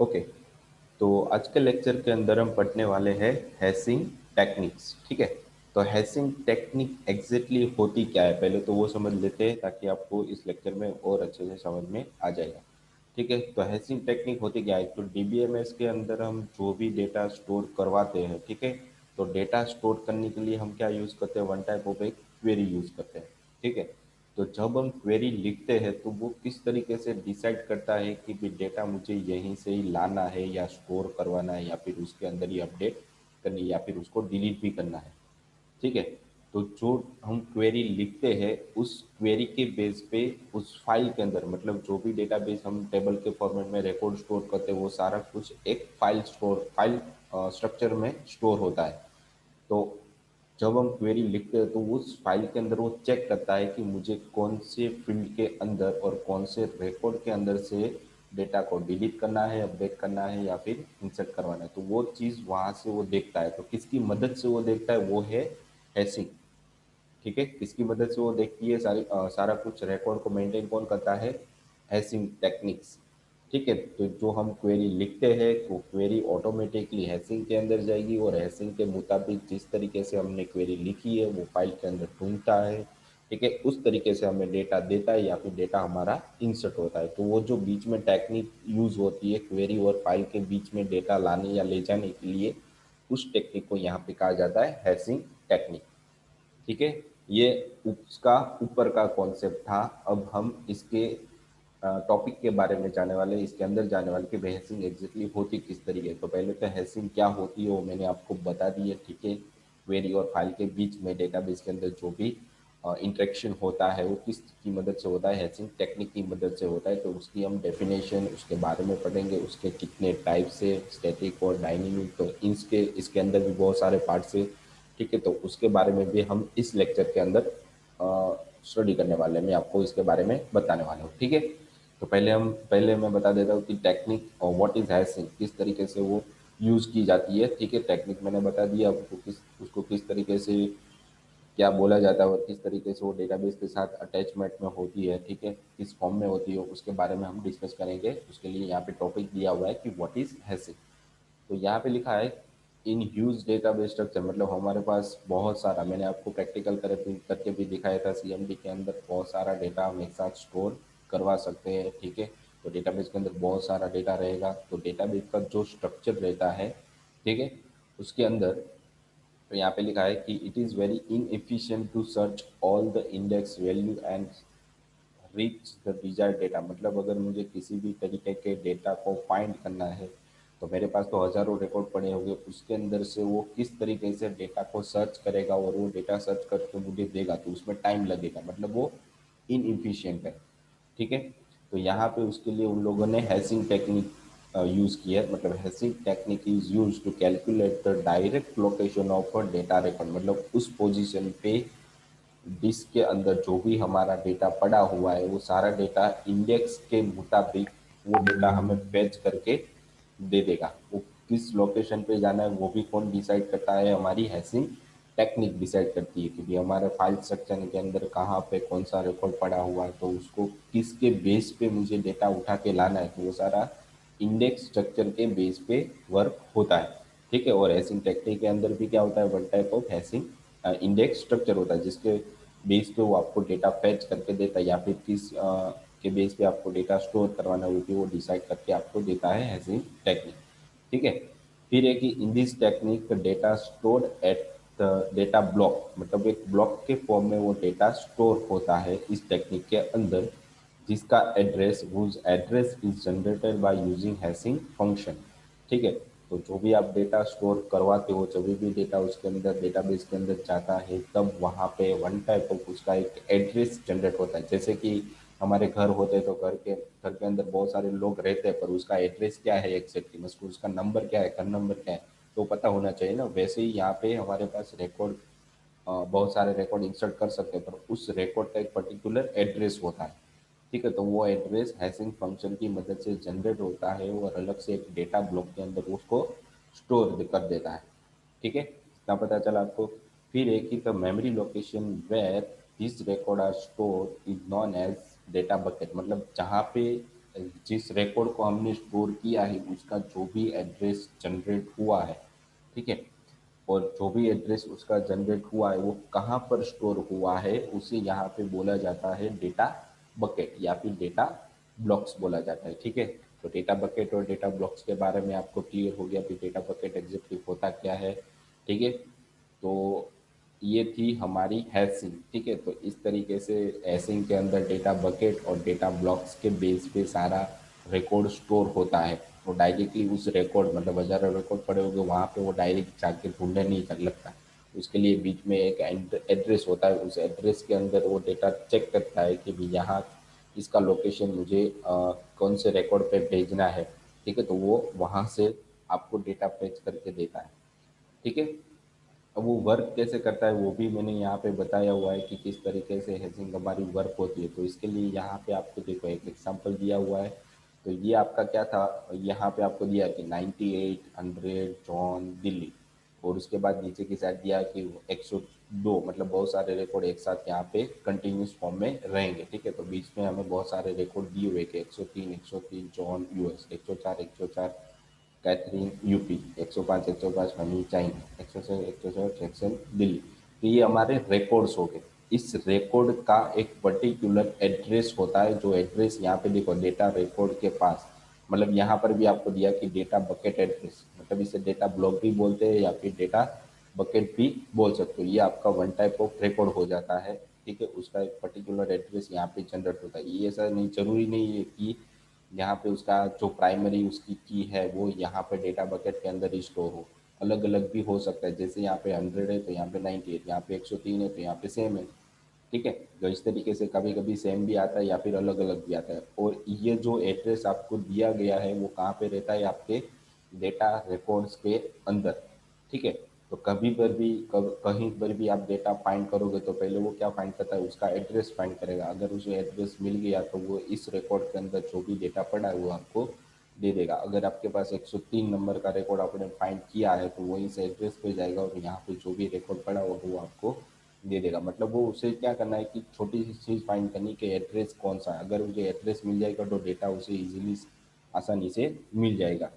Okay, तो आज के लेक्चर के अंदर हम पढ़ने वाले हैं हैशिंग टेक्निक्स। ठीक है, तो हैशिंग टेक्निक एग्जैक्टली होती क्या है पहले तो वो समझ लेते हैं ताकि आपको इस लेक्चर में और अच्छे से समझ में आ जाएगा। ठीक है, तो हैशिंग टेक्निक होती क्या है, तो डीबीएमएस के अंदर हम जो भी डेटा स्टोर करवाते हैं, ठीक है, तो डेटा स्टोर करने के लिए हम क्या यूज़ करते हैं, वन टाइप ऑफ एक क्वेरी यूज़ करते हैं। ठीक है, तो जब हम क्वेरी लिखते हैं तो वो किस तरीके से डिसाइड करता है कि भी डेटा मुझे यहीं से ही लाना है या स्टोर करवाना है या फिर उसके अंदर ही अपडेट करनी है या फिर उसको डिलीट भी करना है। ठीक है, तो जो हम क्वेरी लिखते हैं उस क्वेरी के बेस पे उस फाइल के अंदर, मतलब जो भी डेटाबेस हम टेबल के फॉर्मेट में रिकॉर्ड स्टोर करते हैं वो सारा कुछ एक फाइल स्ट्रक्चर में स्टोर होता है। तो जब हम क्वेरी लिखते हैं तो उस फाइल के अंदर वो चेक करता है कि मुझे कौन से फील्ड के अंदर और कौन से रिकॉर्ड के अंदर से डेटा को डिलीट करना है, अपडेट करना है या फिर इंसर्ट करवाना है। तो वो चीज़ वहाँ से वो देखता है। तो किसकी मदद से वो देखता है, वो है हैशिंग। ठीक है, किसकी मदद से वो देखती है, सारा कुछ रिकॉर्ड को मेंटेन कौन करता है, हैशिंग टेक्निक्स। ठीक है, तो जो हम क्वेरी लिखते हैं वो क्वेरी ऑटोमेटिकली हैशिंग के अंदर जाएगी और हैशिंग के मुताबिक जिस तरीके से हमने क्वेरी लिखी है वो फाइल के अंदर ढूंढता है। ठीक है, उस तरीके से हमें डेटा देता है या फिर डेटा हमारा इंसर्ट होता है। तो वो जो बीच में टेक्निक यूज होती है क्वेरी और फाइल के बीच में डेटा लाने या ले जाने के लिए, उस टेक्निक को यहाँ पे कहा जाता है हैशिंग टेक्निक। ठीक है, ये उसका ऊपर का कॉन्सेप्ट था। अब हम इसके टॉपिक के बारे में जाने वाले, इसके अंदर जाने वाले कि हैशिंग एग्जैक्टली होती किस तरीके है। तो पहले तो हैशिंग क्या होती है वो मैंने आपको बता दी है। ठीक है, क्वेरी और फाइल के बीच में डेटाबेस के अंदर जो भी इंटरेक्शन होता है वो किस की मदद से होता है, हैशिंग टेक्निक की मदद से होता है। तो उसकी हम डेफिनेशन उसके बारे में पढ़ेंगे, उसके कितने टाइप से, स्टैटिक और डायनेमिक, तो इसके इसके अंदर भी बहुत सारे पार्ट्स है। ठीक है, तो उसके बारे में भी हम इस लेक्चर के अंदर स्टडी करने वाले हैं, मैं आपको इसके बारे में बताने वाला हूँ। ठीक है, तो पहले मैं बता देता हूँ कि टेक्निक और व्हाट इज हैशिंग, किस तरीके से वो यूज़ की जाती है। ठीक है, टेक्निक मैंने बता दिया आपको, उसको किस तरीके से क्या बोला जाता है और किस तरीके से वो डेटाबेस के साथ अटैचमेंट में होती है। ठीक है, किस फॉर्म में होती है उसके बारे में हम डिस्कस करेंगे। उसके लिए यहाँ पे टॉपिक दिया हुआ है कि व्हाट इज हैशिंग। तो यहाँ पे लिखा है इन ह्यूज डेटाबेस स्ट्रक्चर, मतलब हमारे पास बहुत सारा, मैंने आपको प्रैक्टिकल करके भी दिखाया था, सीएमडी के अंदर बहुत सारा डेटा हम एक साथ स्टोर करवा सकते हैं। ठीक है, तो डेटाबेस के अंदर बहुत सारा डेटा रहेगा। तो डेटाबेस का जो स्ट्रक्चर रहता है, ठीक है, उसके अंदर तो यहाँ पे लिखा है कि it is very inefficient to search all the index value and reach the desired data. मतलब अगर मुझे किसी भी तरीके के डेटा को फाइंड करना है तो मेरे पास तो हज़ारों रिकॉर्ड पड़े होंगे, उसके अंदर से वो किस तरीके से डेटा को सर्च करेगा और वो डेटा सर्च करके मुझे देगा, तो उसमें टाइम लगेगा, मतलब वो इनएफिशिएंट है। ठीक है, तो यहाँ पे उसके लिए उन लोगों ने हैशिंग टेक्निक यूज़ की है। मतलब hashing technique is use to calculate the direct location of a data record, मतलब उस पोजीशन पे डिस्क के अंदर जो भी हमारा डेटा पड़ा हुआ है वो सारा डेटा इंडेक्स के मुताबिक वो डेटा हमें फेच करके दे देगा। वो किस लोकेशन पे जाना है वो भी कौन डिसाइड करता है, हमारी हैशिंग टेक्निक डिसाइड करती है कि भाई हमारे फाइल स्ट्रक्चर के अंदर कहाँ पे कौन सा रिकॉर्ड पड़ा हुआ है, तो उसको किसके बेस पे मुझे डेटा उठा के लाना है। तो वो सारा इंडेक्स स्ट्रक्चर के बेस पे वर्क होता है। ठीक है, और हैशिंग टेक्निक के अंदर भी क्या होता है, one type of hashing index structure होता है जिसके बेस पे वो आपको डेटा फैच करके देता है या फिर किस के बेस पे आपको डेटा स्टोर करवाना है वो डिसाइड करके आपको देता है हैशिंग टेक्निक। ठीक है, फिर है कि in this technique data store at the data block, मतलब एक ब्लॉक के फॉर्म में वो डेटा स्टोर होता है इस टेक्निक के अंदर, जिसका address whose address is generated by using hashing function. ठीक है, तो जो भी आप डेटा स्टोर करवाते हो, जब भी डेटा उसके अंदर डेटाबेस के अंदर जाता है तब वहाँ पे वन टाइप ऑफ उसका एक एड्रेस जनरेट होता है। जैसे कि हमारे घर होते हैं तो घर के अंदर बहुत सारे लोग रहते हैं पर उसका एड्रेस क्या है एग्जैक्टली, मतलब उसका नंबर क्या है, घर नंबर क्या है, तो पता होना चाहिए ना। वैसे ही यहाँ पे हमारे पास रिकॉर्ड, बहुत सारे रिकॉर्ड इंसर्ट कर सकते हैं पर उस रिकॉर्ड का एक पर्टिकुलर एड्रेस होता है। ठीक है, तो वो एड्रेस हैशिंग फंक्शन की मदद से जनरेट होता है और अलग से एक डेटा ब्लॉक के अंदर उसको स्टोर कर देता है। ठीक है, इतना पता चला आपको। फिर एक ही the memory location where this record are store is known as data bucket, मतलब जहाँ पे जिस रिकॉर्ड को हमने स्टोर किया है उसका जो भी एड्रेस जनरेट हुआ है, ठीक है, और जो भी एड्रेस उसका जनरेट हुआ है वो कहाँ पर स्टोर हुआ है उसे यहाँ पे बोला जाता है डेटा बकेट या फिर डेटा ब्लॉक्स बोला जाता है, ठीक है। तो डेटा बकेट और डेटा ब्लॉक्स के बारे में आपको क्लियर हो गया कि डेटा बकेट एग्जैक्टली होता क्या है, ठीक है। तो ये थी हमारी हैशिंग, ठीक है। तो इस तरीके से हैशिंग के अंदर डेटा बकेट और डेटा ब्लॉक्स के बेस पे सारा रिकॉर्ड स्टोर होता है। वो डायरेक्टली उस रिकॉर्ड मतलब हजारों रिकॉर्ड पड़े होंगे वहाँ पे वो डायरेक्ट जाके ढूंढने नहीं लगता। उसके लिए बीच में एक एड्रेस होता है, उस एड्रेस के अंदर वो डेटा चेक करता है कि भी यहाँ इसका लोकेशन मुझे कौन से रिकॉर्ड पे भेजना है, ठीक है। तो वो वहाँ से आपको डेटा फेच करके देता है, ठीक है। अब वो वर्क कैसे करता है वो भी मैंने यहाँ पे बताया हुआ है कि किस तरीके से हैशिंग हमारी वर्क होती है। तो इसके लिए यहाँ पे आपको देखो एक एग्जांपल दिया हुआ है। तो ये आपका क्या था, यहाँ पे आपको दिया कि 98 100 जॉन दिल्ली, और उसके बाद नीचे की साइड दिया कि 102 मतलब बहुत सारे रिकॉर्ड एक साथ यहाँ पे कंटिन्यूस फॉर्म में रहेंगे, ठीक है। तो बीच में हमें बहुत सारे रिकॉर्ड दिए हुए कि 103 John US, 104 Catherine UP, 105 Honey China, 106 Jackson Delhi. तो ये हमारे रिकॉर्ड्स हो गए। इस रिकॉर्ड का एक पर्टिकुलर एड्रेस होता है, जो एड्रेस यहाँ पे देखो डेटा रिकॉर्ड के पास, मतलब यहाँ पर भी आपको दिया कि डेटा बकेट एड्रेस, मतलब इसे डेटा ब्लॉक भी बोलते हैं या फिर डेटा बकेट भी बोल सकते हो। ये आपका वन टाइप ऑफ रिकॉर्ड हो जाता है, ठीक है। उसका एक पर्टिकुलर एड्रेस यहाँ पे जनरेट होता है। ये ऐसा नहीं जरूरी नहीं है कि यहाँ पे उसका जो प्राइमरी उसकी की है वो यहाँ पे डेटा बकेट के अंदर ही स्टोर हो, अलग अलग भी हो सकता है। जैसे यहाँ पे 100 है तो यहाँ पे 98 है, यहाँ पे 103 है तो यहाँ पे सेम है, ठीक है। तो इस तरीके से कभी कभी सेम भी आता है या फिर अलग अलग भी आता है। और ये जो एड्रेस आपको दिया गया है वो कहाँ पे रहता है, आपके डेटा रिकॉर्ड्स के अंदर, ठीक है। तो कभी पर भी कहीं पर भी आप डेटा फाइंड करोगे तो पहले वो क्या फाइंड करता है, उसका एड्रेस फाइंड करेगा। अगर उसे एड्रेस मिल गया तो वो इस रिकॉर्ड के अंदर जो भी डेटा पड़ा है वो आपको दे देगा। अगर आपके पास 103 नंबर का रिकॉर्ड आपने फाइंड किया है तो वो इस एड्रेस पे जाएगा और यहाँ पे जो भी रिकॉर्ड पड़ा होगा वो आपको दे देगा। मतलब वो उसे क्या करना है कि छोटी सी चीज़ फाइंड करनी कि एड्रेस कौन सा है। अगर मुझे एड्रेस मिल जाएगा तो डेटा उसे इजीली आसानी से मिल जाएगा,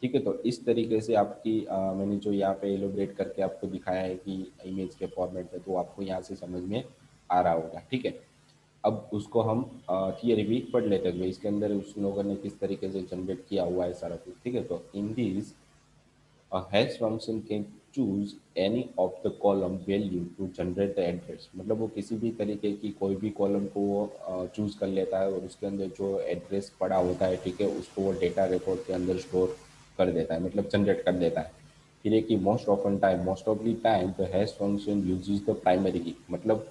ठीक है। तो इस तरीके से आपकी मैंने जो यहाँ पे एलोब्रेट करके आपको दिखाया है कि इमेज के फॉर्मेट में, तो आपको यहाँ से समझ में आ रहा होगा, ठीक है। अब उसको हम थियरी भी पढ़ लेते हैं इसके अंदर उस लोगों ने किस तरीके से जनरेट किया हुआ है सारा कुछ, ठीक है। तो in this a hash function can choose any of the column value to generate the address, मतलब वो किसी भी तरीके की कोई भी कॉलम को वो चूज कर लेता है और उसके अंदर जो एड्रेस पड़ा होता है, ठीक है, उसको वो डेटा रिकॉर्ड के अंदर स्टोर कर देता है, मतलब जनरेट कर देता है। फिर एक कि most of the time the hash function uses the primary की, मतलब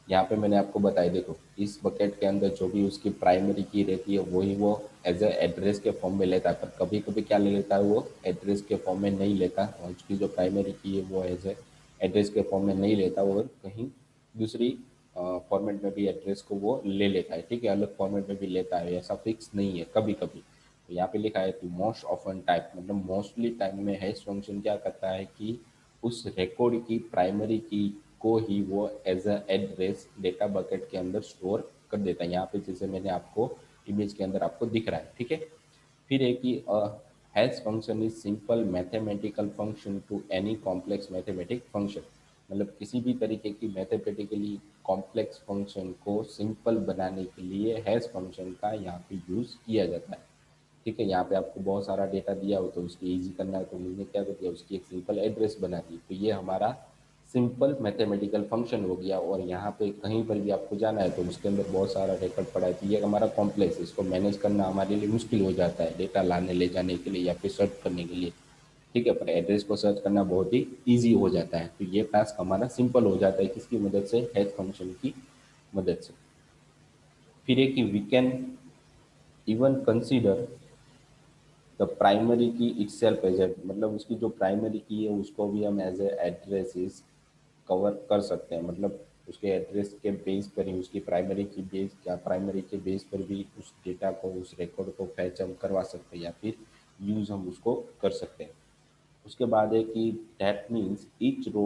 यहाँ पे मैंने आपको बताया देखो इस बकेट के अंदर जो भी उसकी प्राइमरी की रहती है वही वो एज ए एड्रेस के फॉर्म में लेता है। पर कभी कभी क्या ले लेता है वो एड्रेस के फॉर्म में नहीं लेता, और उसकी जो प्राइमरी की है वो एज ए एड्रेस के फॉर्म में नहीं लेता और कहीं दूसरी फॉर्मेट में भी एड्रेस को वो ले लेता है, ठीक है, अलग फॉर्मेट में भी लेता है, ऐसा फिक्स नहीं है कभी कभी। तो यहाँ पे लिखा है कि मोस्ट ऑफन टाइप, मतलब मोस्टली टाइम में हैश फंक्शन क्या करता है कि उस रिकॉर्ड की प्राइमरी की को ही वो as a address data bucket के अंदर स्टोर कर देता है, यहाँ पे जैसे मैंने आपको इमेज के अंदर आपको दिख रहा है, ठीक है। फिर एक ही hash function is simple mathematical function to any complex mathematic function, मतलब किसी भी तरीके की मैथमेटिकली कॉम्प्लेक्स फंक्शन को सिंपल बनाने के लिए हैश फंक्शन का यहाँ पे यूज़ किया जाता है, ठीक है। यहाँ पे आपको बहुत सारा डेटा दिया हो तो उसकी इजी करना है तो मुझे क्या कर दिया उसकी एक सिंपल एड्रेस बना दी, तो ये हमारा सिंपल मैथमेटिकल फंक्शन हो गया। और यहाँ पे कहीं पर भी आपको जाना है तो उसके अंदर बहुत सारा रिकॉर्ड पड़ा है तो ये हमारा कॉम्प्लेक्स है, इसको मैनेज करना हमारे लिए मुश्किल हो जाता है डेटा लाने ले जाने के लिए या फिर सर्च करने के लिए, ठीक है। पर एड्रेस को सर्च करना बहुत ही ईजी हो जाता है, तो ये टास्क हमारा सिंपल हो जाता है किसकी मदद से, हैश फंक्शन की मदद से। फिर एक कि we can even consider the primary key itself as a, मतलब उसकी जो प्राइमरी की है उसको भी हम एज ए एड्रेसेस कवर कर सकते हैं, मतलब उसके एड्रेस के बेस पर ही उसकी प्राइमरी की बेस क्या प्राइमरी के बेस पर भी उस डेटा को उस रिकॉर्ड को फैच हम करवा सकते हैं या फिर यूज़ हम उसको कर सकते हैं। उसके बाद है कि that means each row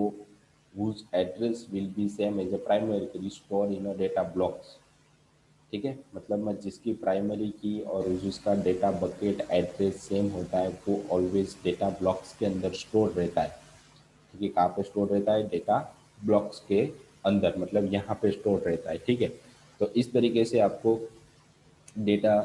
whose address will be same as a primary key stored in a data blocks, ठीक है, मतलब मैं जिसकी प्राइमरी की और जिसका डेटा बकेट एड्रेस सेम होता है वो ऑलवेज डेटा ब्लॉक्स के अंदर स्टोर रहता है। ठीक है, कहाँ पे स्टोर रहता है? डेटा ब्लॉक्स के अंदर, मतलब यहाँ पे स्टोर रहता है। ठीक है, तो इस तरीके से आपको डेटा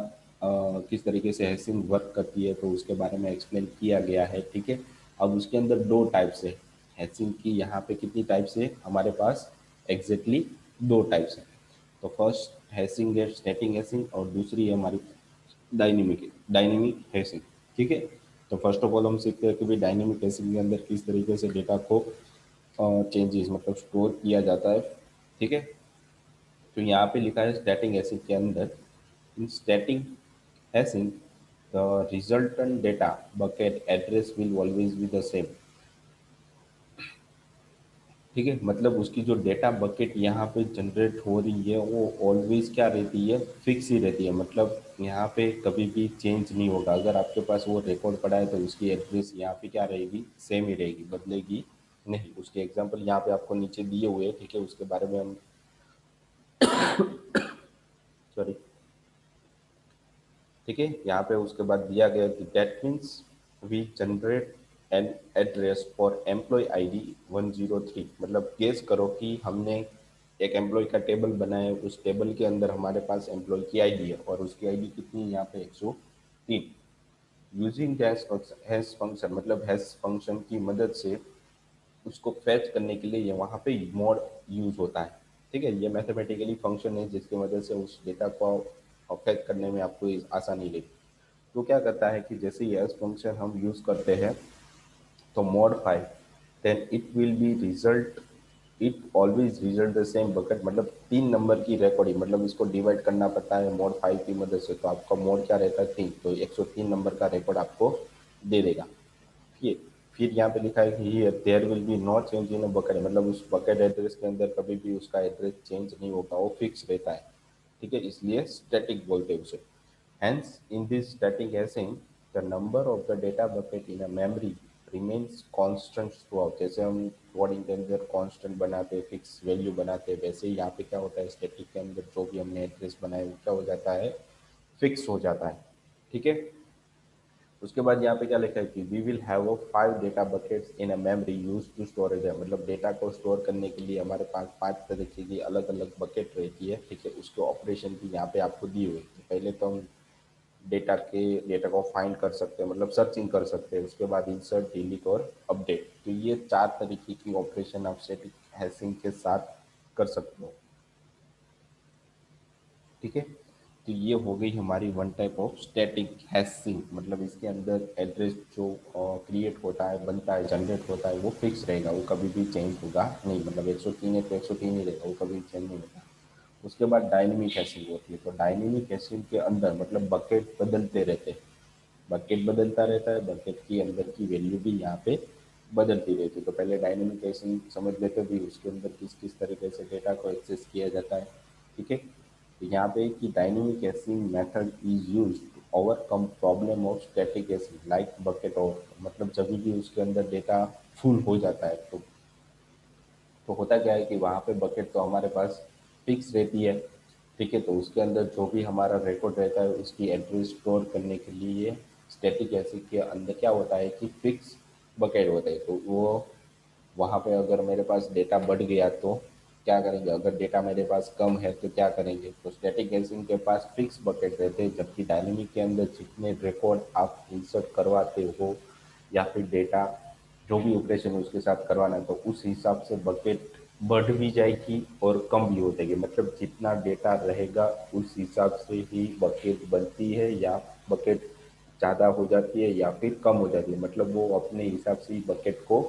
किस तरीके से हैशिंग वर्क करती है तो उसके बारे में एक्सप्लेन किया गया है। ठीक है, अब उसके अंदर दो टाइप्स है हैशिंग की। यहाँ पे कितनी टाइप्स है हमारे पास? एग्जैक्टली दो टाइप्स है। तो फर्स्ट हैशिंग है स्टैटिक हैशिंग और दूसरी है हमारी डायनेमिक हैशिंग। ठीक है, तो फर्स्ट ऑफ ऑल हम सीखते हैं कि भाई डायनेमिक हैशिंग के अंदर किस तरीके से डेटा को चेंजेस मतलब स्टोर किया जाता है। ठीक है, तो यहाँ पे लिखा है स्टैटिक हैशिंग के अंदर, इन static hashing the resultant data bucket address will always be the same. ठीक है, मतलब उसकी जो डेटा बकेट यहाँ पे जनरेट हो रही है वो ऑलवेज क्या रहती है? फिक्स ही रहती है, मतलब यहाँ पे कभी भी चेंज नहीं होगा। अगर आपके पास वो रिकॉर्ड पड़ा है तो उसकी एड्रेस यहाँ पे क्या रहेगी? सेम ही रहेगी, बदलेगी नहीं। उसके एग्जांपल यहाँ पे आपको नीचे दिए हुए हैं। ठीक है, उसके बारे में हम सॉरी, ठीक है, यहाँ पे उसके बाद दिया गया कि that means we generate an address for employ ID 103। मतलब गेस करो कि हमने एक एम्प्लॉय का टेबल बनाया है, उस टेबल के अंदर हमारे पास एम्प्लॉय की आईडी है और उसकी आईडी कितनी है यहाँ पे? 103। यूजिंग हैश फंक्शन, मतलब हैश फंक्शन की मदद से उसको फैच करने के लिए ये वहाँ पे मोड यूज होता है। ठीक है, ये मैथमेटिकली फंक्शन है जिसकी मदद से उस डेटा को फैच करने में आपको आसानी रहेगी। तो क्या करता है कि जैसे ही एस फंक्शन हम यूज करते हैं तो mod 5 then it will be result, it always result the same bucket. मतलब 3 नंबर की रिकॉर्डिंग, मतलब इसको डिवाइड करना पड़ता है मोड 5 की मदद से। तो आपका मोड क्या रहता है? 3, तो 103 नंबर का रिकॉर्ड आपको दे देगा। ठीक है, फिर यहाँ पे लिखा है कि there will be no change in bucket, मतलब उस बकेट एड्रेस के अंदर कभी भी उसका एड्रेस चेंज नहीं होगा, वो फिक्स रहता है। ठीक है, इसलिए स्टैटिक बोलते हैं उसे। Hence, in this static hasing, the number of the data bucket in a memory remains constant throughout। जैसे हम कोडिंग के अंदर कांस्टेंट बनाते, फिक्स वैल्यू बनाते, वैसे ही यहाँ पे क्या होता है? स्टैटिक के अंदर जो भी हमने एड्रेस बनाया वो क्या हो जाता है? फिक्स हो जाता है। ठीक है, उसके बाद यहाँ पे क्या लिखा है कि we will have 5 data buckets in a memory use to storage है। मतलब डेटा को स्टोर करने के लिए हमारे पास 5 तरीके की अलग अलग बकेट रहती है। ठीक है, उसके ऑपरेशन भी यहाँ पे आपको दी हुई है। तो पहले तो हम डेटा को फाइंड कर सकते हैं, मतलब सर्चिंग कर सकते हैं। उसके बाद इंसर्ट, डिलीट और अपडेट। तो ये 4 तरीके की ऑपरेशन आप स्टैटिक हैशिंग के साथ कर सकते हो। ठीक है, तो ये हो गई हमारी one type of static hashing. मतलब इसके अंदर एड्रेस जो क्रिएट होता है, बनता है, जनरेट होता है, वो फिक्स रहेगा, वो कभी भी चेंज होगा नहीं। मतलब 103 है तो 103 ही रहेगा, वो कभी चेंज नहीं होगा। उसके बाद डायनेमिक हैशिंग होती है। तो डायनेमिक हैशिंग के अंदर मतलब बकेट बदलते रहते हैं, बकेट बदलता रहता है, बकेट की अंदर की वैल्यू भी यहाँ पे बदलती रहती है। तो पहले डायनेमिक हैशिंग समझ लेते भी उसके अंदर किस किस तरीके से डेटा को एक्सेस किया जाता है। ठीक है, तो यहाँ पे कि dynamic hashing method is use to overcome problem of static hashing like bucket और, मतलब जब भी उसके अंदर डेटा फुल हो जाता है तो होता क्या है कि वहाँ पे बकेट तो हमारे पास फिक्स रहती है। ठीक है, तो उसके अंदर जो भी हमारा रिकॉर्ड रहता है उसकी एड्रेस स्टोर करने के लिए स्टैटिक हैशिंग के अंदर क्या होता है कि फिक्स बकेट होता है। तो वो वहाँ पे अगर मेरे पास डेटा बढ़ गया तो क्या करेंगे? अगर डेटा मेरे पास कम है तो क्या करेंगे? तो स्टैटिक हैशिंग के पास फिक्स बकेट रहते हैं, जबकि डायनेमिक के अंदर जितने रिकॉर्ड आप इंसर्ट करवाते हो या फिर डेटा जो भी ऑपरेशन उसके साथ करवाना है तो उस हिसाब से बकेट बढ़ भी जाएगी और कम भी हो जाएगी। मतलब जितना डेटा रहेगा उस हिसाब से ही बकेट बनती है, या बकेट ज़्यादा हो जाती है या फिर कम हो जाती है। मतलब वो अपने हिसाब से ही बकेट को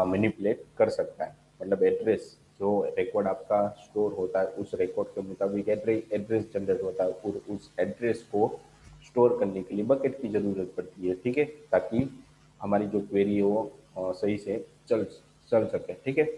मैनिपुलेट कर सकता है। मतलब एड्रेस जो रिकॉर्ड आपका स्टोर होता है उस रिकॉर्ड के मुताबिक एड्रेस जनरेट होता है और उस एड्रेस को स्टोर करने के लिए बकेट की ज़रूरत पड़ती है। ठीक है, ताकि हमारी जो क्वेरी है वो सही से चल चल सके। ठीक है,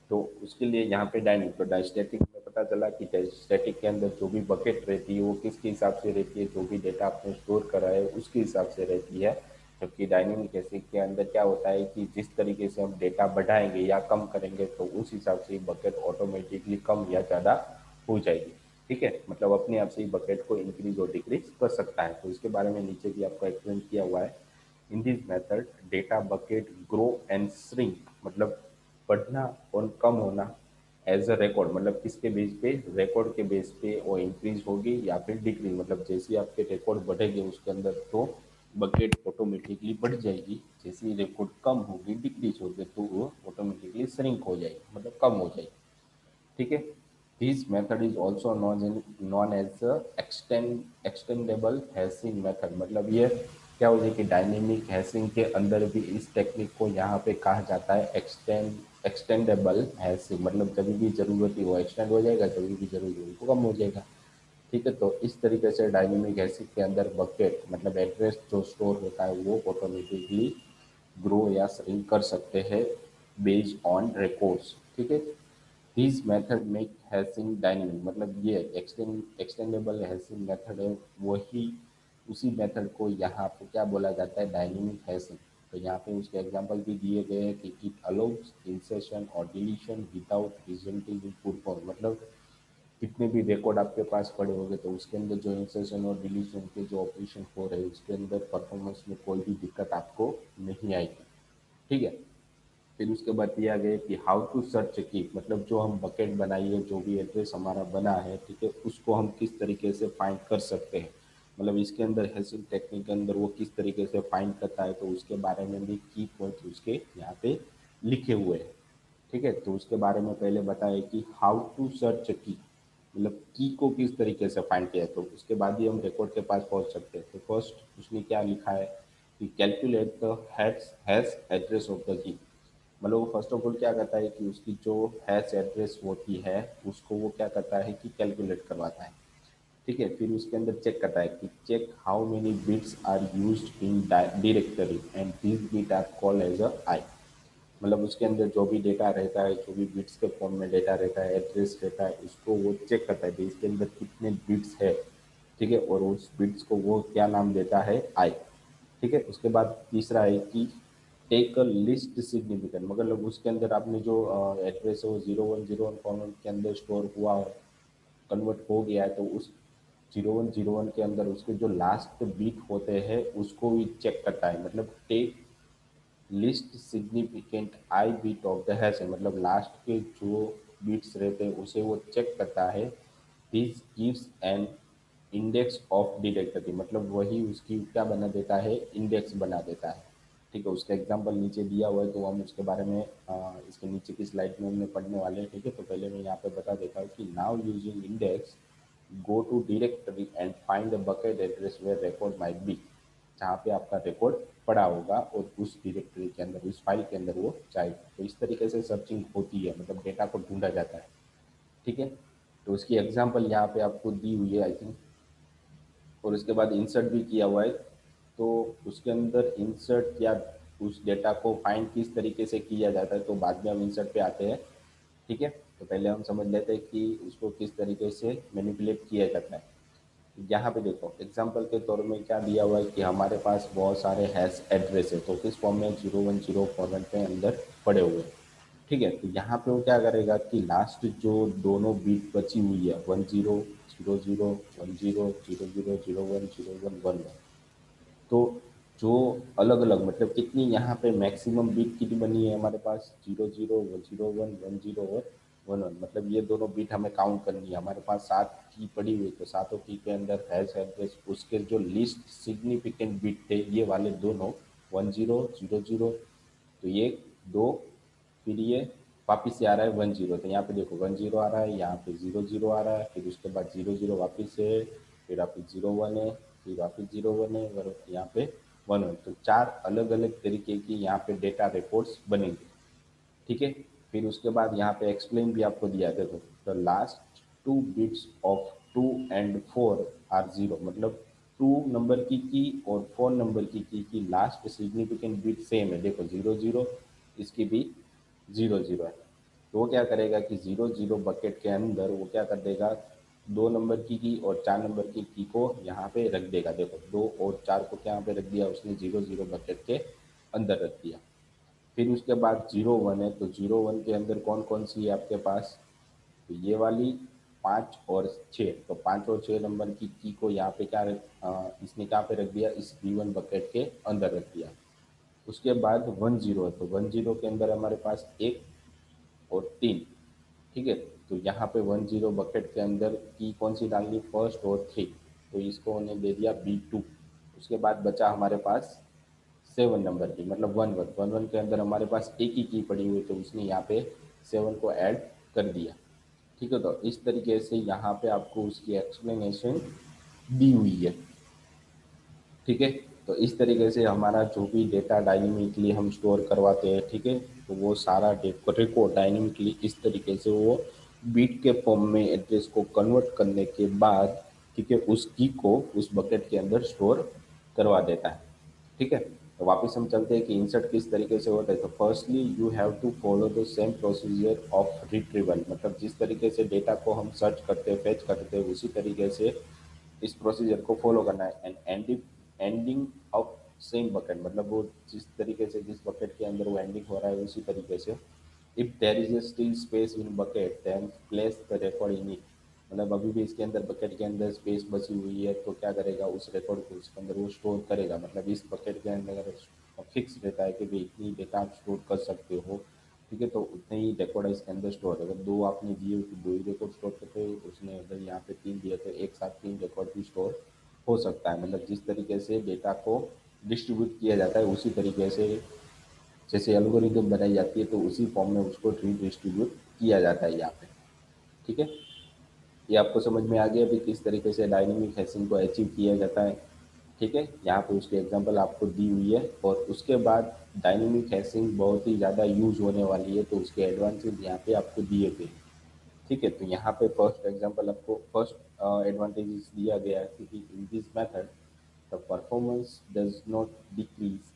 तो उसके लिए यहाँ पे डायनेमिक, तो स्टैटिक में पता चला कि स्टैटिक के अंदर जो भी बकेट रहती है वो किसके हिसाब से रहती है? जो भी डेटा आपने स्टोर करा है उसके हिसाब से रहती है। जबकि डायनेमिक हैशिंग के अंदर क्या होता है कि जिस तरीके से हम डेटा बढ़ाएंगे या कम करेंगे तो उस हिसाब से बकेट ऑटोमेटिकली कम या ज़्यादा हो जाएगी। ठीक है, मतलब अपने आप से ही बकेट को इंक्रीज और डिक्रीज कर सकता है। तो इसके बारे में नीचे भी आपको एक्सप्लेन किया हुआ है। इन this method data bucket grow and shrink, मतलब बढ़ना और कम होना एज अ रिकॉर्ड, मतलब किसके बेस पे, रिकॉर्ड के बेस पे वो इंक्रीज होगी या फिर डिक्रीज, मतलब जैसे आपके रिकॉर्ड बढ़ेंगे उसके अंदर तो बकेट ऑटोमेटिकली बढ़ जाएगी, जैसे ही रिकॉर्ड कम होगी डिक्रीज होगी तो वो ऑटोमेटिकली श्रिंक हो जाएगी, मतलब कम हो जाएगी। ठीक है। This method is also known as extendable hashing method, मतलब ये क्या हो जाए कि डायनेमिक हैशिंग के अंदर भी इस टेक्निक को यहाँ पे कहा जाता है एक्सटेंडेबल हैशिंग, मतलब जब भी जरूरत ही वो एक्सटेंड हो जाएगा, जब भी जरूरत हो वो कम हो जाएगा। ठीक है, तो इस तरीके से डायनेमिक हैशिंग के अंदर बकेट मतलब एड्रेस जो स्टोर होता है वो ऑटोमेटिकली ग्रो या श्रिंक कर सकते हैं बेस्ड ऑन रिकॉर्ड्स। ठीक है। This method make hashing dynamic, मतलब ये एक्सटेंडेबल हैशिंग मेथड है, वही उसी मेथड को यहाँ पे क्या बोला जाता है, डायनेमिक हैशिंग। तो यहाँ पे उसके एग्जांपल भी दिए गए हैं कि इट अलाउज इंसर्शन और डिलीशन विदाउट रिजल्टिंग इन पुर फॉर्म, मतलब कितने भी रिकॉर्ड आपके पास पड़े होंगे तो उसके अंदर जो इंसर्शन और डिलीशन के जो ऑपरेशन हो रहे हैं उसके अंदर परफॉर्मेंस में कोई भी दिक्कत आपको नहीं आएगी। ठीक है। फिर उसके बाद दिया गया कि हाउ टू सर्च की, मतलब जो हम बकेट बनाइए, जो भी एड्रेस हमारा बना है, ठीक है, उसको हम किस तरीके से फाइंड कर सकते हैं, मतलब इसके अंदर हैशिंग टेक्निक के अंदर वो किस तरीके से फाइंड करता है, तो उसके बारे में भी की पॉइंट उसके यहाँ पे लिखे हुए हैं। ठीक है, तो उसके बारे में पहले बताया कि हाउ टू सर्च की, मतलब की को किस तरीके से फाइंड किया, तो उसके बाद ही हम रिकॉर्ड के पास पहुंच सकते हैं। तो फर्स्ट उसने क्या लिखा है कि calculate the hash address of the key, मतलब वो फर्स्ट ऑफ ऑल क्या करता है कि उसकी जो हैश एड्रेस होती है उसको वो क्या करता है कि कैलकुलेट करवाता है। ठीक है, फिर उसके अंदर चेक करता है कि check how many bits are used in directory and this bit are called as a I, मतलब उसके अंदर जो भी डेटा रहता है, जो भी बिट्स के फॉर्म में डेटा रहता है, एड्रेस रहता है, उसको वो चेक करता है कि इसके अंदर कितने बिट्स है। ठीक है, और उस बिट्स को वो क्या नाम देता है, आई। ठीक है, उसके बाद तीसरा है कि टेक अ लिस्ट सिग्निफिकेंट, मतलब उसके अंदर आपने जो एड्रेस है वो 0101 फॉर्मेट के अंदर स्टोर हुआ, कन्वर्ट हो गया है, तो उस 0101 के अंदर उसके जो लास्ट बीट होते हैं उसको भी चेक करता है, मतलब take least significant I bit of the hash है, मतलब लास्ट के जो बीट्स रहते हैं उसे वो चेक करता है। This gives an index of detective, मतलब वही उसकी क्या बना देता है, इंडेक्स बना देता है। ठीक है, उसका एग्जांपल नीचे दिया हुआ है तो हम उसके बारे में इसके नीचे की स्लाइड में हमने पढ़ने वाले हैं। ठीक है, तो पहले मैं यहाँ पे बता देता हूँ कि now using index go to directory and find the bucket address where record might be, जहाँ पे आपका रिकॉर्ड पड़ा होगा और उस डायरेक्टरी के अंदर, उस फाइल के अंदर वो जाएगा। तो इस तरीके से सर्चिंग होती है, मतलब डेटा को ढूंढा जाता है। ठीक है, तो उसकी एग्जांपल यहाँ पे आपको दी हुई है आई थिंक, और उसके बाद इंसर्ट भी किया हुआ है। तो उसके अंदर इंसर्ट या उस डेटा को फाइंड किस तरीके से किया जाता है तो बाद में हम इंसर्ट पे आते हैं। ठीक है, तो पहले हम समझ लेते हैं कि उसको किस तरीके से मैनिपुलेट किया जाता है। यहाँ पे देखो एग्जाम्पल के तौर में क्या दिया हुआ है कि हमारे पास बहुत सारे हैश एड्रेस है, तो किस फॉर्म में 010 फॉर्मेट में अंदर पड़े हुए हैं। ठीक है, तो यहाँ पे वो क्या करेगा कि लास्ट जो दोनों बीट बची हुई है 10 00 10 00 01 01 11, तो जो अलग अलग मतलब कितनी यहाँ पे मैक्सिमम बीट कितनी बनी है हमारे पास, 00 01 10 और 11, मतलब ये दोनों बीट हमें काउंट करनी है। हमारे पास 7 की पड़ी हुई, तो सातों की के अंदर हैश एड्रेस उसके जो लिस्ट सिग्निफिकेंट बीट थे ये वाले दोनों 10 00, तो ये दो, फिर ये वापस से आ रहा है 10, तो यहाँ पे देखो 10 आ रहा है, यहाँ पे 00 आ रहा है, फिर उसके बाद 00 वापस है, फिर वापस 01 है, फिर वापस 01 है और यहाँ पे 11, तो चार अलग अलग तरीके की यहाँ पे डेटा रिकॉर्ड्स बनेंगे। ठीक है, फिर उसके बाद यहाँ पे एक्सप्लेन भी आपको दिया है, देखो the last two bits of 2 and 4 are zero, मतलब 2 नंबर की और 4 नंबर की लास्ट सिग्निफिकेंट बिट सेम है, देखो 00, इसकी भी 00 है। तो वो क्या करेगा कि 00 बकेट के अंदर वो क्या कर देगा, 2 नंबर की और 4 नंबर की को यहाँ पे रख देगा, देखो 2 और 4 को क्या यहाँ पे रख दिया उसने, 00 बकेट के अंदर रख दिया। फिर उसके बाद 01 है, तो 01 के अंदर कौन कौन सी है आपके पास, तो ये वाली 5 और 6, तो 5 और 6 नंबर की को यहाँ पे इसने कहाँ पे रख दिया, इस B1 बकेट के अंदर रख दिया। उसके बाद 10 है, तो 10 के अंदर हमारे पास 1 और 3, ठीक है। तो यहाँ पे 10 बकेट के अंदर की कौन सी डालनी, फर्स्ट और 3, तो इसको उन्हें दे दिया B2। उसके बाद बचा हमारे पास 7 नंबर की, मतलब 11 के अंदर हमारे पास एक ही की पड़ी हुई, तो उसने यहाँ पे 7 को ऐड कर दिया, ठीक है। तो इस तरीके से यहाँ पे आपको उसकी एक्सप्लेनेशन दी हुई है, ठीक है। तो इस तरीके से हमारा जो भी डेटा डायनेमिकली हम स्टोर करवाते हैं, ठीक है, तो वो सारा रिकॉर्ड डायनेमिकली इस तरीके से वो बीट के फॉर्म में एड्रेस को कन्वर्ट करने के बाद, ठीक है, उस की को उस बकेट के अंदर स्टोर करवा देता है, ठीक है। तो वापस हम चलते हैं कि इंसर्ट किस तरीके से होता है। तो firstly you have to follow the same procedure of retrieval, मतलब जिस तरीके से डेटा को हम सर्च करते हैं, फेच करते हैं, उसी तरीके से इस प्रोसीजर को फॉलो करना है। And ending of same bucket, मतलब वो जिस तरीके से जिस बकेट के अंदर वो एंडिंग हो रहा है उसी तरीके से। If there is a still space in bucket then place the record in it, मतलब अभी भी इसके अंदर बकेट के अंदर स्पेस बची हुई है, तो क्या करेगा, उस रिकॉर्ड को उसके अंदर वो स्टोर करेगा। मतलब इस बकेट के अंदर अगर फिक्स रहता है कि भाई इतनी डेटा आप स्टोर कर सकते हो, ठीक है, तो उतने ही रिकॉर्ड इसके अंदर स्टोर है। अगर 2 आपने दिए तो 2 ही रिकॉर्ड स्टोर करते हो, उसने अगर यहाँ पे 3 दिया तो एक साथ 3 रिकॉर्ड भी स्टोर हो सकता है। मतलब जिस तरीके से डेटा को डिस्ट्रीब्यूट किया जाता है उसी तरीके से, जैसे एल्गोरिदम बनाई जाती है तो उसी फॉर्म में उसको रीडिस्ट्रीब्यूट किया जाता है यहाँ पे, ठीक है। ये आपको समझ में आ गया अभी किस तरीके से डायनेमिक हैशिंग को अचीव किया जाता है, ठीक है। यहाँ पे उसकी एग्जांपल आपको दी हुई है। और उसके बाद डायनेमिक हैशिंग बहुत ही ज़्यादा यूज होने वाली है, तो उसके एडवांटेज यहाँ पे आपको दिए गए, ठीक है। तो यहाँ पे फर्स्ट एग्जांपल आपको फर्स्ट एडवांटेजेस दिया गया है कि in this method the performance does not decrease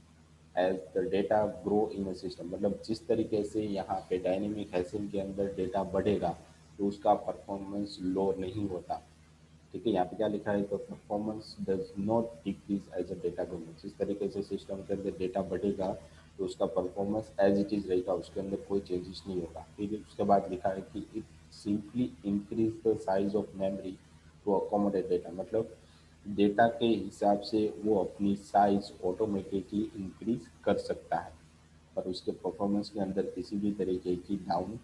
as the data grow in a system, मतलब जिस तरीके से यहाँ पे डायनेमिक हैशिंग के अंदर डेटा बढ़ेगा तो उसका परफॉर्मेंस लो नहीं होता, ठीक है। यहाँ पे क्या लिखा है, तो performance does not decrease as a data grow, जिस तरीके से सिस्टम के अंदर डेटा बढ़ेगा तो उसका परफॉर्मेंस एज इट इज़ रहेगा, उसके अंदर कोई चेंजेस नहीं होगा। फिर उसके बाद लिखा है कि it simply increase the size of memory to accommodate data, मतलब डेटा के हिसाब से वो अपनी साइज ऑटोमेटिकली इंक्रीज कर सकता है, पर उसके परफॉर्मेंस के अंदर किसी भी तरीके की डाउन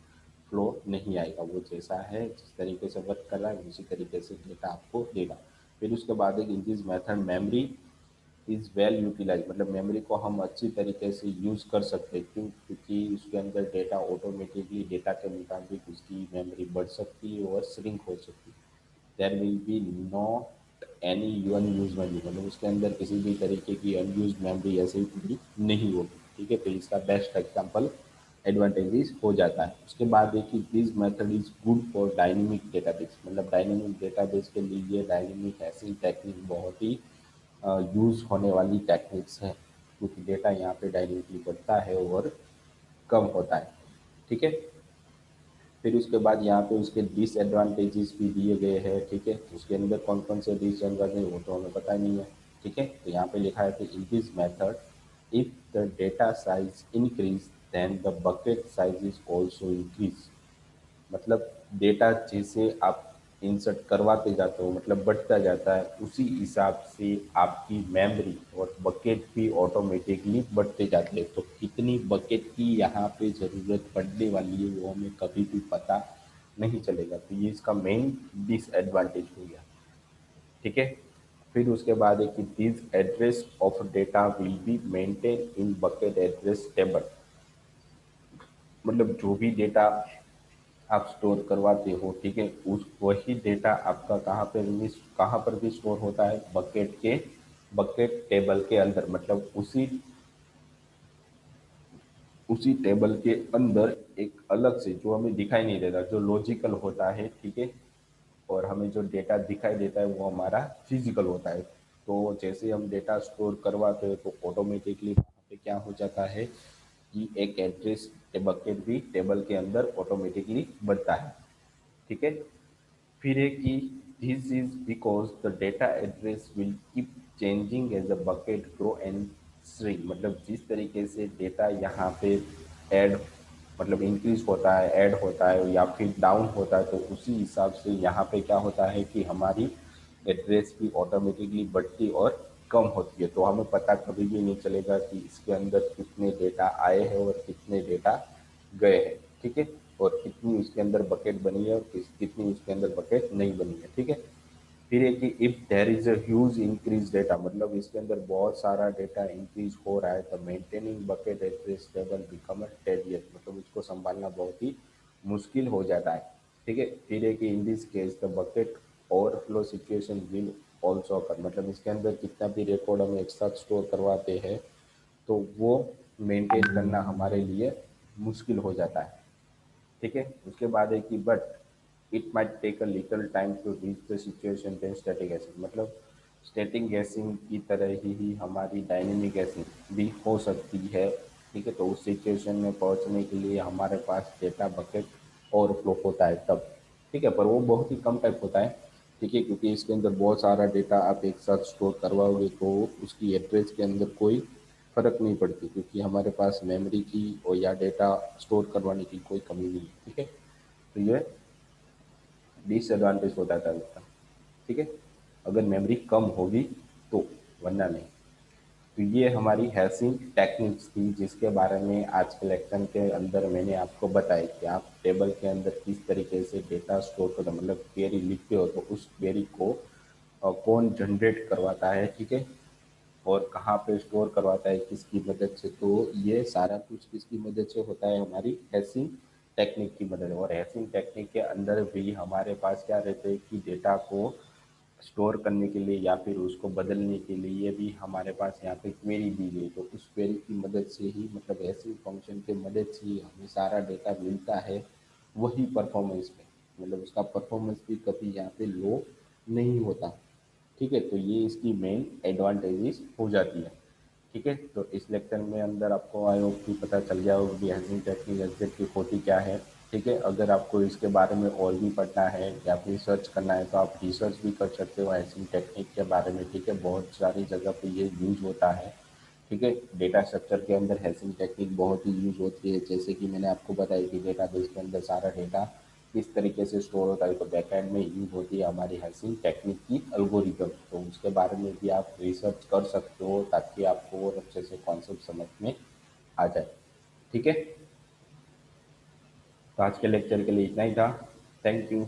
फ्लो नहीं आएगा। वो जैसा है, जिस तरीके से वर्क कर रहा है उसी तरीके से डेटा आपको देगा। फिर उसके बाद एक in this method memory is well utilize, मतलब मेमोरी को हम अच्छी तरीके से यूज़ कर सकते हैं। क्यों? क्योंकि उसके अंदर डेटा ऑटोमेटिकली डेटा के मुताबिक उसकी मेमोरी बढ़ सकती है और श्रिंक हो सकती है। There will be not any unused memory, मतलब उसके अंदर किसी भी तरीके की अनयूज मेमोरी ऐसे ही पूरी नहीं होगी, ठीक है। तो इसका बेस्ट एग्जांपल एडवांटेजेस हो जाता है। उसके बाद देखिए this method is good for dynamic database, मतलब डायनेमिक डेटाबेस के लिए डायनेमिक हैशिंग टेक्निक बहुत ही यूज़ होने वाली टेक्निक्स हैं, क्योंकि डेटा यहाँ पे डायनेमिकली बढ़ता है और कम होता है, ठीक है। फिर उसके बाद यहाँ पे उसके डिसएडवांटेजेस भी दिए गए हैं, ठीक है। उसके अंदर कौन कौन से डिसएडवांटेज वो तो हमें पता नहीं है, ठीक है। तो यहाँ पे लिखा है कि in this method if the data size increase then the bucket size is also increase, मतलब डेटा जैसे आप इंसर्ट करवाते जाते हो, मतलब बढ़ता जाता है, उसी हिसाब से आपकी मेमोरी और बकेट भी ऑटोमेटिकली बढ़ते जाते हैं। तो कितनी बकेट की यहाँ पे ज़रूरत पड़ने वाली है वो हमें कभी भी पता नहीं चलेगा। तो ये इसका मेन डिसएडवांटेज हो गया, ठीक है। फिर उसके बाद है कि this address of data will be maintain in bucket address table, मतलब जो भी डेटा आप स्टोर करवाते हो, ठीक है, उस वही डेटा आपका कहाँ पर भी स्टोर होता है, बकेट टेबल के अंदर, मतलब उसी टेबल के अंदर एक अलग से जो हमें दिखाई नहीं देता, जो लॉजिकल होता है, ठीक है। और हमें जो डेटा दिखाई देता है वो हमारा फिजिकल होता है। तो जैसे हम डेटा स्टोर करवाते हैं तो ऑटोमेटिकली वहाँ पे क्या हो जाता है कि एक एड्रेस बकेट भी टेबल के अंदर ऑटोमेटिकली बनता है, ठीक है। फिर है कि this is because the data address will keep changing as a bucket grow and shrink, मतलब जिस तरीके से डेटा यहाँ पे ऐड मतलब इंक्रीज होता है, ऐड होता है या फिर डाउन होता है, तो उसी हिसाब से यहाँ पे क्या होता है कि हमारी एड्रेस भी ऑटोमेटिकली बढ़ती और कम होती है। तो हमें पता कभी भी नहीं चलेगा कि इसके अंदर कितने डेटा आए हैं और कितने डेटा गए हैं, ठीक है, और कितनी उसके अंदर बकेट बनी है और कितनी उसके अंदर बकेट नहीं बनी है, ठीक है। फिर है कि if there is a huge increase data, मतलब इसके अंदर बहुत सारा डेटा इंक्रीज हो रहा है, तो maintaining bucket address table become a tedious, मतलब उसको संभालना बहुत ही मुश्किल हो जाता है, ठीक है। फिर है कि in this case the bucket overflow situation will also अकर, मतलब इसके अंदर कितना भी रिकॉर्ड हम एक साथ स्टोर करवाते हैं तो वो मेंटेन करना हमारे लिए मुश्किल हो जाता है, ठीक है। उसके बाद है कि but it might take a little time to reach the situation then static gassing, मतलब स्टैटिक गैसिंग की तरह ही हमारी डायनेमिक गैसिंग भी हो सकती है, ठीक है। तो उस सिचुएशन में पहुंचने के लिए हमारे पास डेटा बकेट ओवरफ्लो होता है तब, ठीक है, पर वो बहुत ही कम टाइप होता है, ठीक है, क्योंकि इसके अंदर बहुत सारा डेटा आप एक साथ स्टोर करवाओगे तो उसकी एड्रेस के अंदर कोई फ़र्क नहीं पड़ती, क्योंकि हमारे पास मेमोरी की और या डेटा स्टोर करवाने की कोई कमी नहीं है, ठीक है। तो ये डिसएडवांटेज होता था इसका, ठीक है, अगर मेमोरी कम होगी तो, वरना नहीं। तो ये हमारी हैशिंग टेक्निक्स थी जिसके बारे में आज के लेक्चर के अंदर मैंने आपको बताया कि आप टेबल के अंदर किस तरीके से डेटा स्टोर करते हो, मतलब क्वेरी लिखते हो तो उस क्वेरी को कौन जनरेट करवाता है, ठीक है, और कहाँ पे स्टोर करवाता है किसकी मदद से। तो ये सारा कुछ किसकी मदद से होता है, हमारी हैशिंग टेक्निक की मदद, और हैशिंग टेक्निक के अंदर भी हमारे पास क्या रहते हैं कि डेटा को स्टोर करने के लिए या फिर उसको बदलने के लिए भी हमारे पास यहाँ पे क्वेरी दी गई, तो उस क्वेरी की मदद से ही, मतलब हैशिंग फंक्शन की मदद से ही हमें सारा डेटा मिलता है, वही परफॉर्मेंस में, मतलब उसका परफॉर्मेंस भी कभी यहाँ पे लो नहीं होता, ठीक है। तो ये इसकी मेन एडवांटेजेस हो जाती है, ठीक है। तो इस लेक्चर में अंदर आपको आई होप कि पता चल गया होगा कि हैशिंग टेक्निक एग्जैक्टली होती क्या है, ठीक है। अगर आपको इसके बारे में और भी पढ़ना है या फिर रिसर्च करना है तो आप रिसर्च भी कर सकते हो हैशिंग टेक्निक के बारे में, ठीक है, बहुत सारी जगह पे ये यूज होता है, ठीक है। डेटा स्ट्रक्चर के अंदर हैशिंग टेक्निक बहुत ही यूज होती है, जैसे कि मैंने आपको बताया कि डेटाबेस के अंदर सारा डेटा किस तरीके से स्टोर होता है, तो बैकएंड में यूज होती है हमारी हैशिंग टेक्निक की एल्गोरिदम, तो उसके बारे में भी आप रिसर्च कर सकते हो ताकि आपको और अच्छे से कॉन्सेप्ट समझ में आ जाए, ठीक है। तो आज के लेक्चर के लिए इतना ही था। Thank you.